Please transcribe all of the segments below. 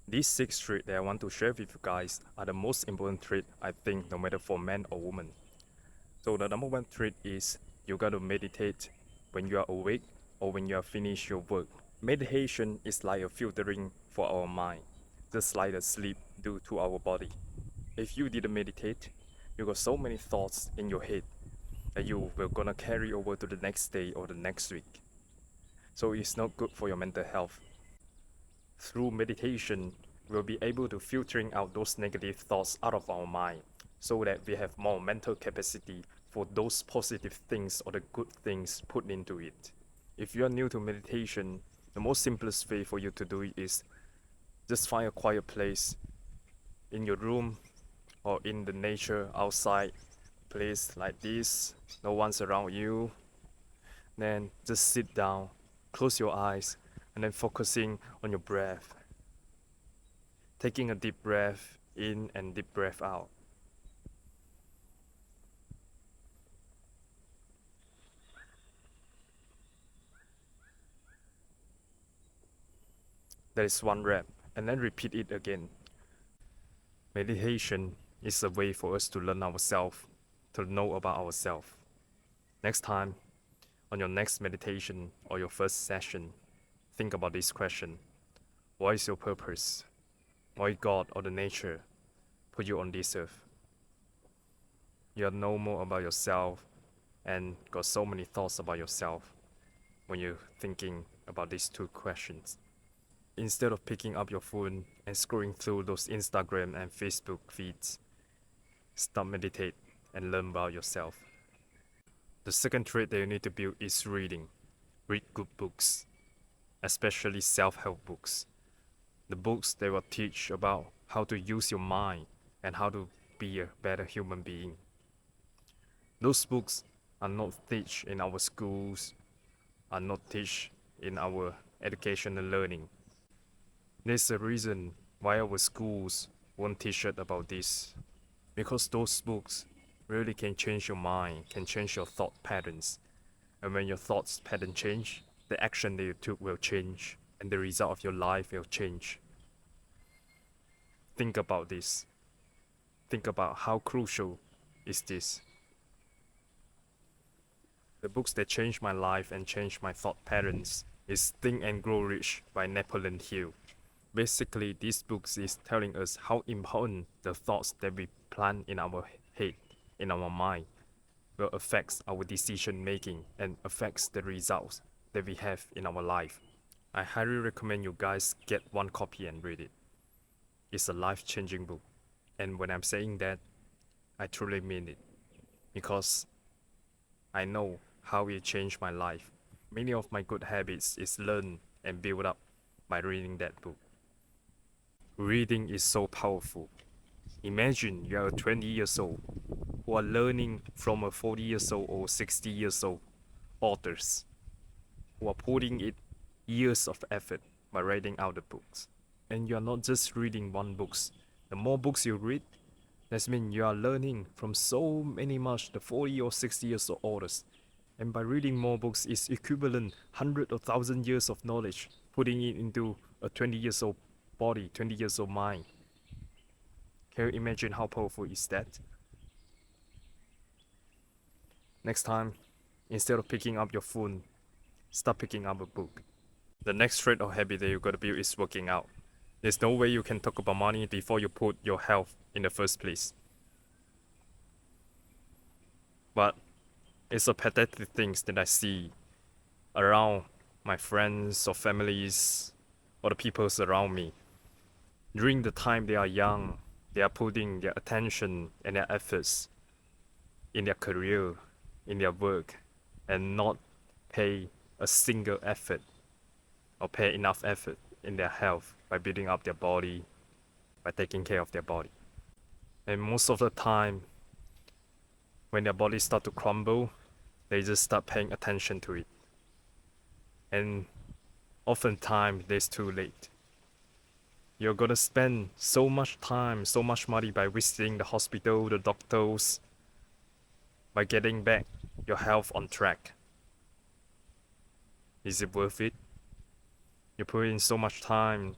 These 6 traits that I want to share with you guys are the most important trait I think no matter for man or woman. So the number one trait is you gotta meditate when you are awake or when you are finished your work. Meditation is like a filtering for our mind, just like the sleep do to our body. If you didn't meditate, you got so many thoughts in your head that you will gonna carry over to the next day or the next week. So it's not good for your mental health. Through meditation, we'll be able to filtering out those negative thoughts out of our mind so that we have more mental capacity for those positive things or the good things put into it. If you are new to meditation, the most simplest way for you to do it is just find a quiet place in your room or in the nature outside, place like this, no one's around you. Then just sit down, close your eyes, and then focusing on your breath. Taking a deep breath in and deep breath out. That is one rep, and then repeat it again. Meditation is a way for us to learn ourselves, to know about ourselves. Next time, on your next meditation or your first session, think about this question. What is your purpose? Why God or the nature put you on this earth? You know more about yourself and got so many thoughts about yourself when you're thinking about these two questions. Instead of picking up your phone and scrolling through those Instagram and Facebook feeds, stop meditate and learn about yourself. The second trait that you need to build is reading. Read good books, especially self-help books. The books that will teach about how to use your mind and how to be a better human being. Those books are not taught in our schools, are not taught in our educational learning. There's a reason why our schools won't teach us about this. Because those books really can change your mind, can change your thought patterns. And when your thoughts pattern change, the action that you took will change, and the result of your life will change. Think about this. Think about how crucial is this. The books that changed my life and changed my thought patterns is Think and Grow Rich by Napoleon Hill. Basically, this book is telling us how important the thoughts that we plant in our head, in our mind, will affect our decision making and affects the results that we have in our life. I highly recommend you guys get one copy and read it. It's a life-changing book. And when I'm saying that, I truly mean it. Because I know how it changed my life. Many of my good habits is learned and built up by reading that book. Reading is so powerful. Imagine you are 20 years old who are learning from a 40 years old or 60 years old authors who are putting in years of effort by writing out the books. And you are not just reading one books. The more books you read, that means you are learning from so many much the 40 or 60 years old authors. And by reading more books is equivalent 100 or 1,000 years of knowledge, putting it into a 20 years old body, 20 years old mind. Can you imagine how powerful is that? Next time, instead of picking up your phone, start picking up a book. The next trait or habit that you gotta build is working out. There's no way you can talk about money before you put your health in the first place. But it's a pathetic things that I see around my friends or families or the people around me. During the time they are young, they are putting their attention and their efforts in their career, in their work, and not pay a single effort or pay enough effort in their health by building up their body, by taking care of their body. And most of the time, when their bodies start to crumble, they just start paying attention to it. And oftentimes, it's too late. You're gonna spend so much time, so much money by visiting the hospital, the doctors, by getting back your health on track. Is it worth it? You put in so much time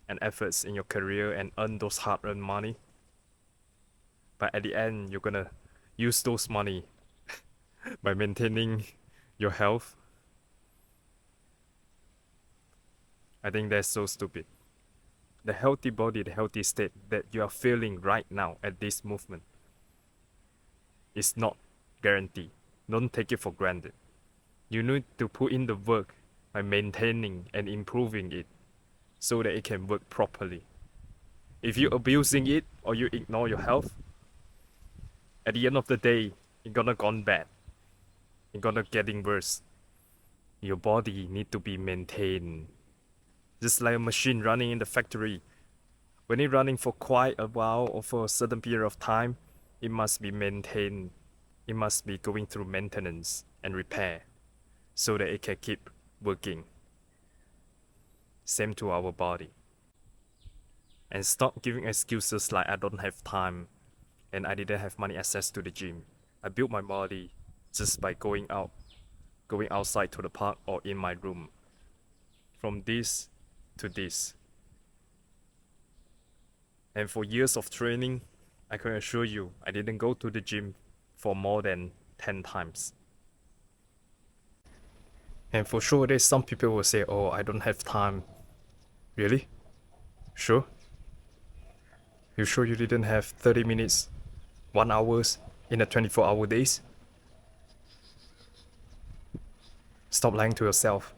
and efforts in your career and earn those hard-earned money. But at the end, you're gonna use those money by maintaining your health. I think that's so stupid. The healthy body, the healthy state that you are feeling right now at this movement is not guaranteed. Don't take it for granted. You need to put in the work by maintaining and improving it so that it can work properly. If you're abusing it or you ignore your health, at the end of the day, it's gonna gone bad. It's gonna getting worse. Your body need to be maintained. Just like a machine running in the factory. When it's running for quite a while or for a certain period of time, it must be maintained. It must be going through maintenance and repair so that it can keep working. Same to our body. And stop giving excuses like I don't have time and I didn't have money access to the gym. I built my body just by going outside to the park or in my room. From this to this. And for years of training, I can assure you, I didn't go to the gym for more than 10 times. And for sure, there's some people will say, oh, I don't have time. Really? Sure? You sure you didn't have 30 minutes, 1 hours in a 24-hour days? Stop lying to yourself.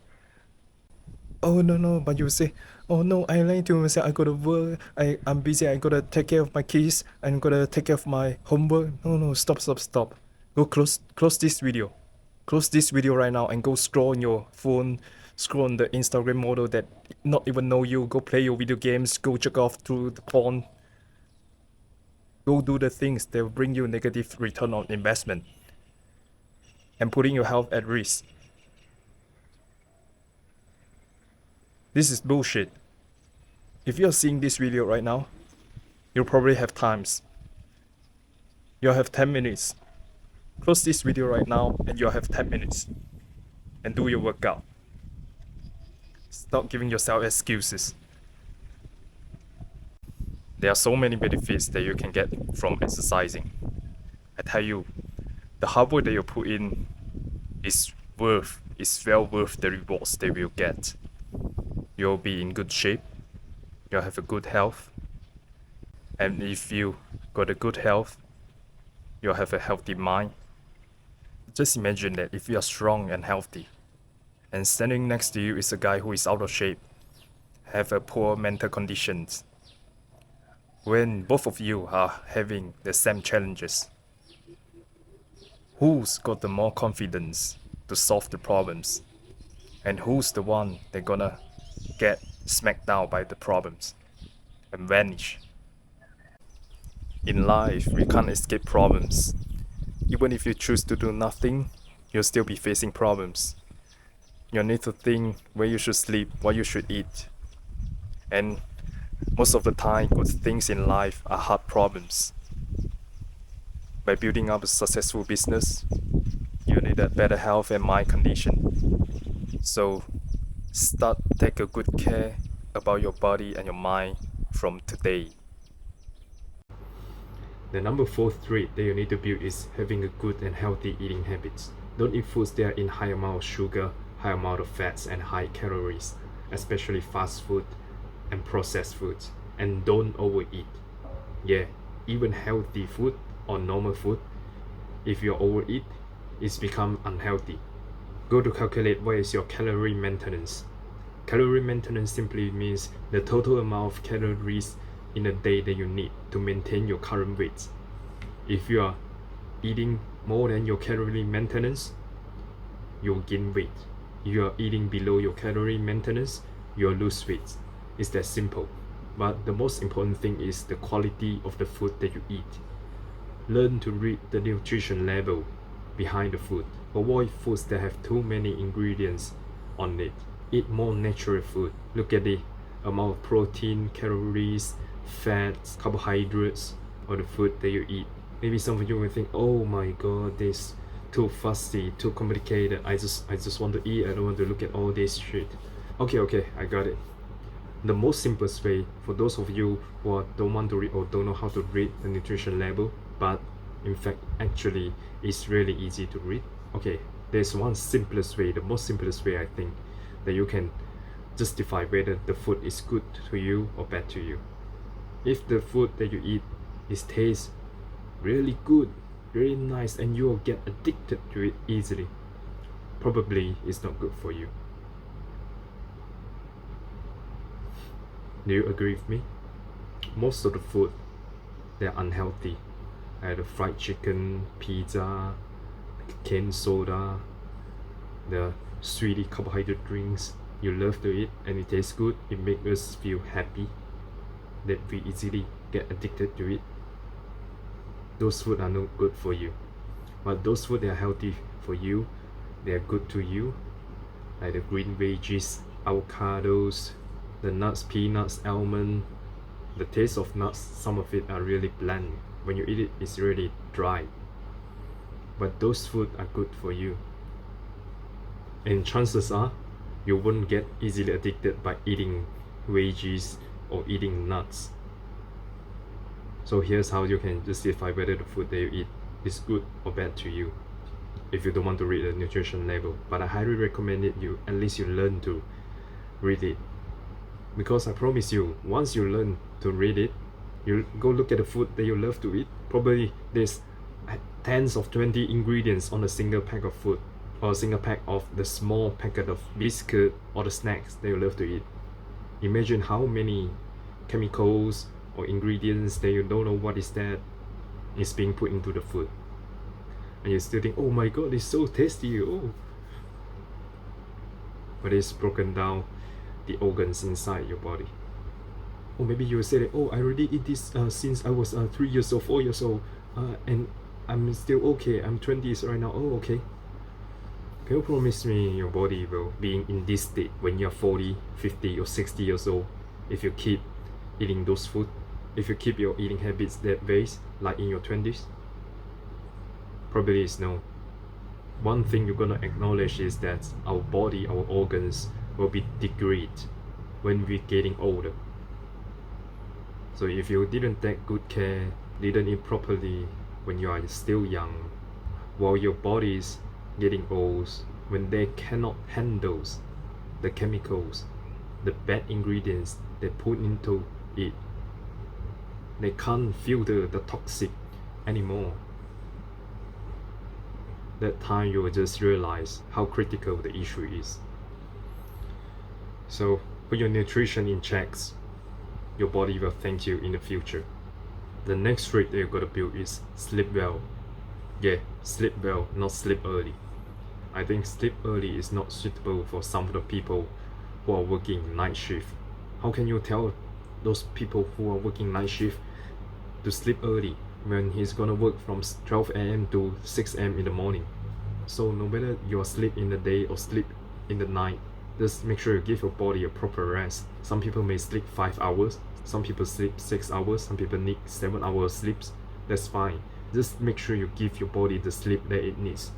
Oh no, but you say, oh no, I lying to myself, I gotta work, I'm busy, I gotta take care of my kids, I'm gonna take care of my homework. No, stop. Go close this video. Close this video right now and go scroll on your phone, scroll on the Instagram model that not even know you, go play your video games, go check off through the porn. Go do the things that will bring you negative return on investment and putting your health at risk. This is bullshit. If you're seeing this video right now, you'll probably have times. You'll have 10 minutes. Close this video right now and you'll have 10 minutes. And do your workout. Stop giving yourself excuses. There are so many benefits that you can get from exercising. I tell you, the hard work that you put in is well worth the rewards that you'll get. You'll be in good shape, you'll have a good health, and if you got a good health, you'll have a healthy mind. Just imagine that if you are strong and healthy, and standing next to you is a guy who is out of shape, have a poor mental conditions, when both of you are having the same challenges, who's got the more confidence to solve the problems? And who's the one that gonna get smacked down by the problems and vanish? In life, we can't escape problems. Even if you choose to do nothing, you'll still be facing problems. You need to think where you should sleep, what you should eat. And most of the time, good things in life are hard problems. By building up a successful business, you need a better health and mind condition. So take a good care about your body and your mind from today. The number 4 trait that you need to build is having a good and healthy eating habits. Don't eat foods that are in high amount of sugar, high amount of fats and high calories, especially fast food and processed foods. And don't overeat. Yeah, even healthy food or normal food, if you overeat, it's become unhealthy. Go to calculate what is your calorie maintenance. Calorie maintenance simply means the total amount of calories in a day that you need to maintain your current weight. If you are eating more than your calorie maintenance, you'll gain weight. If you are eating below your calorie maintenance, you'll lose weight. It's that simple. But the most important thing is the quality of the food that you eat. Learn to read the nutrition label behind the food. Avoid foods that have too many ingredients on it. Eat more natural food. Look at the amount of protein, calories, fats, carbohydrates on the food that you eat. Maybe some of you will think, oh my god, this too fussy, too complicated. I just want to eat. I don't want to look at all this shit. Okay, I got it. The most simplest way for those of you who don't want to read or don't know how to read the nutrition label, but in fact actually it's really easy to read. Okay, there's one simplest way, the most simplest way I think, that you can justify whether the food is good to you or bad to you. If the food that you eat is tastes really good, really nice, and you will get addicted to it easily, probably it's not good for you. Do you agree with me? Most of the food, they're unhealthy. The fried chicken, pizza, canned soda, the sweetie carbohydrate drinks you love to eat and it tastes good, it makes us feel happy, that we easily get addicted to it. Those food are not good for you. But those food that are healthy for you, they are good to you, like the green veggies, avocados, the nuts, peanuts, almond. The taste of nuts, some of it are really bland. When you eat it, it's really dry. But those food are good for you. And chances are, you won't get easily addicted by eating veggies or eating nuts. So here's how you can justify whether the food that you eat is good or bad to you, if you don't want to read the nutrition label. But I highly recommend it you at least you learn to read it, because I promise you, once you learn to read it, you go look at the food that you love to eat, probably there's tens of 20 ingredients on a single pack of food, or a single pack of the small packet of biscuit or the snacks that you love to eat. Imagine how many chemicals or ingredients that you don't know what is that is being put into the food, and you still think, oh my god, it's so tasty, oh. But it's broken down the organs inside your body. Or maybe you say that, oh, I already eat this since I was 3 years old, 4 years old, and I'm still okay, I'm 20s right now. Oh, okay. Can you promise me your body will be in this state when you're 40, 50 or 60 years old if you keep eating those food? If you keep your eating habits that way, like in your 20s? Probably is no. One thing you're gonna acknowledge is that our body, our organs will be degrade when we're getting older. So if you didn't take good care, didn't eat properly when you are still young, while your body is getting old, when they cannot handle the chemicals, the bad ingredients they put into it, they can't filter the toxic anymore. That time you will just realize how critical the issue is. So put your nutrition in checks. Your body will thank you in the future. The next trait that you gotta build is sleep well. Yeah, sleep well, not sleep early. I think sleep early is not suitable for some of the people who are working night shift. How can you tell those people who are working night shift to sleep early when he's gonna work from 12 a.m. to 6 a.m. in the morning? So no matter you sleep in the day or sleep in the night, just make sure you give your body a proper rest. Some people may sleep 5 hours, some people sleep 6 hours, some people need 7 hours sleeps. That's fine. Just make sure you give your body the sleep that it needs.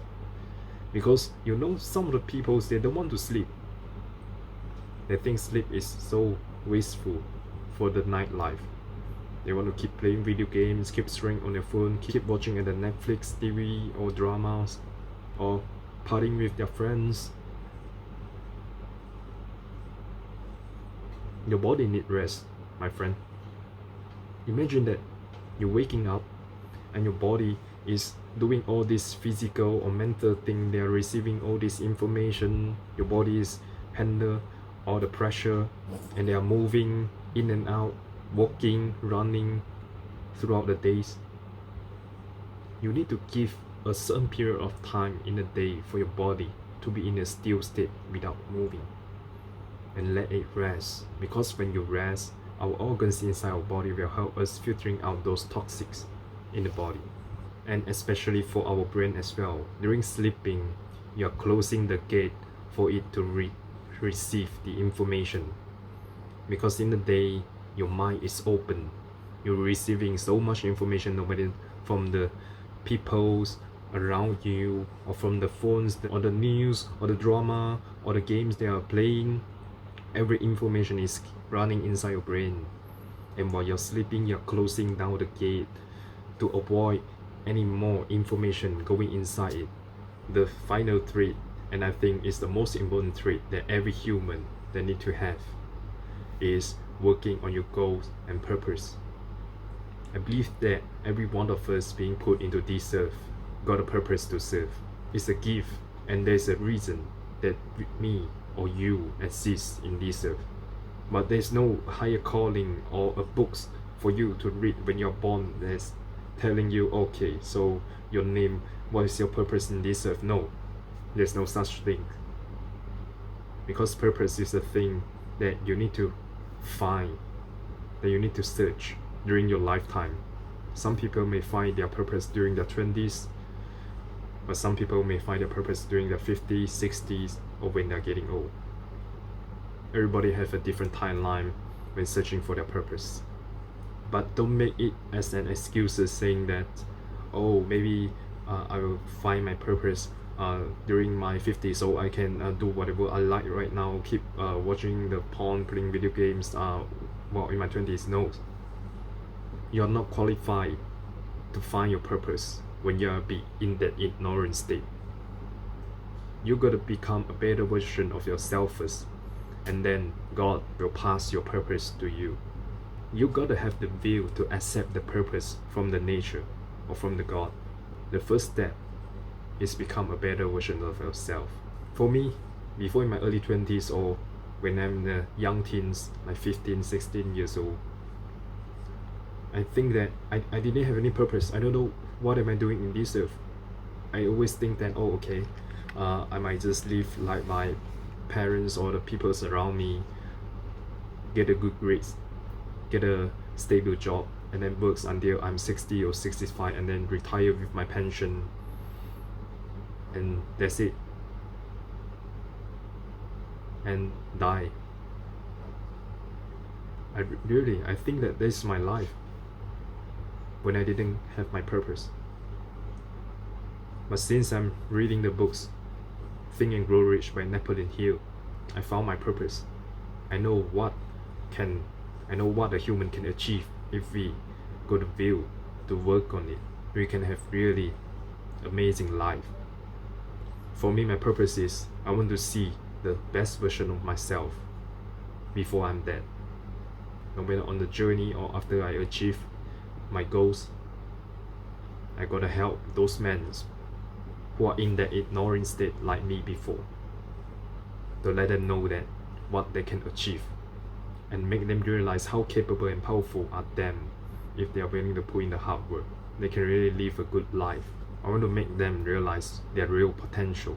Because you know, some of the people, they don't want to sleep. They think sleep is so wasteful for the nightlife. They want to keep playing video games, keep scrolling on their phone, keep watching at the Netflix, TV or dramas, or partying with their friends. Your body needs rest, my friend. Imagine that you're waking up and your body is doing all this physical or mental thing. They are receiving all this information. Your body is handle all the pressure, and they are moving in and out, walking, running throughout the days. You need to give a certain period of time in a day for your body to be in a still state without moving, and let it rest. Because when you rest, our organs inside our body will help us filtering out those toxics in the body. And especially for our brain as well. During sleeping, you are closing the gate for it to receive the information. Because in the day, your mind is open. You're receiving so much information, no matter from the peoples around you, or from the phones, or the news, or the drama, or the games they are playing, Every information is running inside your brain, and while you're sleeping, you're closing down the gate to avoid any more information going inside it. The final trait, and I think is the most important trait that every human that need to have, is working on your goals and purpose. I believe that every one of us being put into this earth got a purpose to serve. It's a gift, and there's a reason that me or you exist in this earth. But there's no higher calling or a books for you to read when you're born that's telling you, okay, so your name, what is your purpose in this earth? No, there's no such thing. Because purpose is a thing that you need to find, that you need to search during your lifetime. Some people may find their purpose during their 20s, but some people may find their purpose during their 50s, 60s, or when they're getting old. Everybody have a different timeline when searching for their purpose. But don't make it as an excuse saying that, oh, maybe I will find my purpose during my 50s, so I can do whatever I like right now, keep watching the porn, playing video games while in my 20s. No, you're not qualified to find your purpose when you're in that ignorant state. You gotta become a better version of yourself first, and then God will pass your purpose to you. You gotta have the will to accept the purpose from the nature or from the God. The first step is become a better version of yourself. For me, before in my early 20s or when I'm in the young teens, like 15, 16 years old, I think that I didn't have any purpose. I don't know what am I doing in this earth. I always think that, oh, okay, I might just live like my parents or the people around me, get a good grades, get a stable job, and then works until I'm 60 or 65, and then retire with my pension, and that's it, and die. I think that this is my life when I didn't have my purpose. But since I'm reading the books Think and Grow Rich by Napoleon Hill, I found my purpose. I know what a human can achieve if we got the will to work on it. We can have really amazing life. For me, my purpose is I want to see the best version of myself before I'm dead. No matter on the journey or after I achieve my goals, I gotta help those men who are in that ignorant state like me before, to let them know that what they can achieve, and make them realize how capable and powerful are them if they are willing to put in the hard work. They can really live a good life. I want to make them realize their real potential.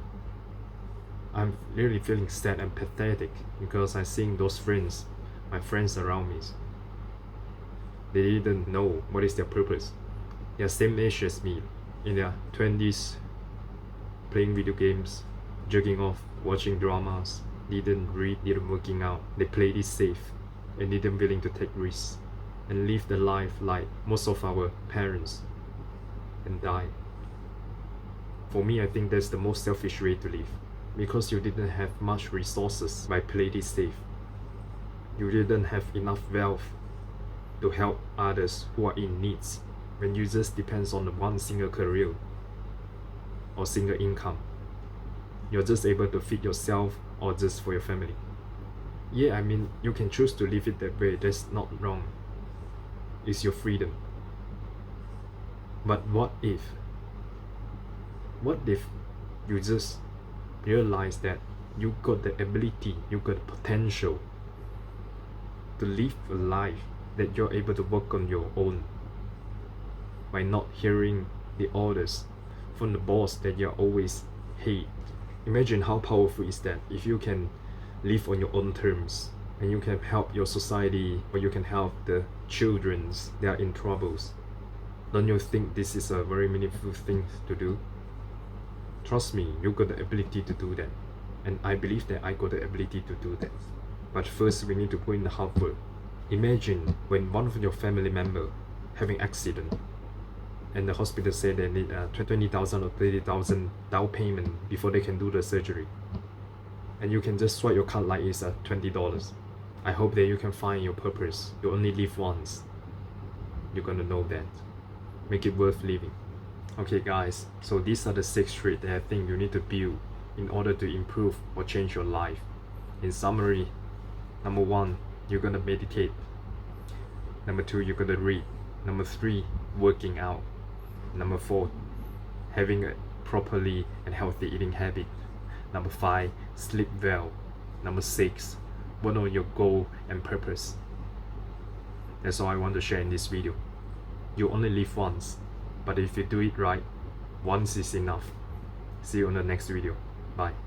I'm really feeling sad and pathetic because I'm seeing those friends, my friends around me. They didn't know what is their purpose. They are same age as me, in their 20s, playing video games, jerking off, watching dramas, didn't read, didn't working out. They played it safe and didn't willing to take risks and live the life like most of our parents and die. For me, I think that's the most selfish way to live, because you didn't have much resources by playing it safe. You didn't have enough wealth to help others who are in needs when you just depends on one single career or single income. You're just able to feed yourself or just for your family. Yeah, I mean, you can choose to live it that way. That's not wrong. It's your freedom. But what if you just realize that you got the ability, you got the potential to live a life that you're able to work on your own by not hearing the orders from the boss that you always hate. Imagine how powerful is that if you can live on your own terms and you can help your society, or you can help the children that are in troubles. Don't you think this is a very meaningful thing to do? Trust me, you got the ability to do that, and I believe that I got the ability to do that. But first we need to put in the hard work. Imagine when one of your family member having accident and the hospital said they need 20,000 or 30,000 down payment before they can do the surgery, and you can just swipe your card like it's $20. I hope that you can find your purpose. You only live once. You're gonna know that. Make it worth living. Okay guys, so these are the 6 traits that I think you need to build in order to improve or change your life. In summary, number 1, you're gonna meditate. Number 2, you're gonna read. Number 3, working out. Number 4, having a properly and healthy eating habit. Number 5, sleep well. Number 6, work on your goal and purpose. That's all I want to share in this video. You only live once, but if you do it right, once is enough. See you on the next video. Bye.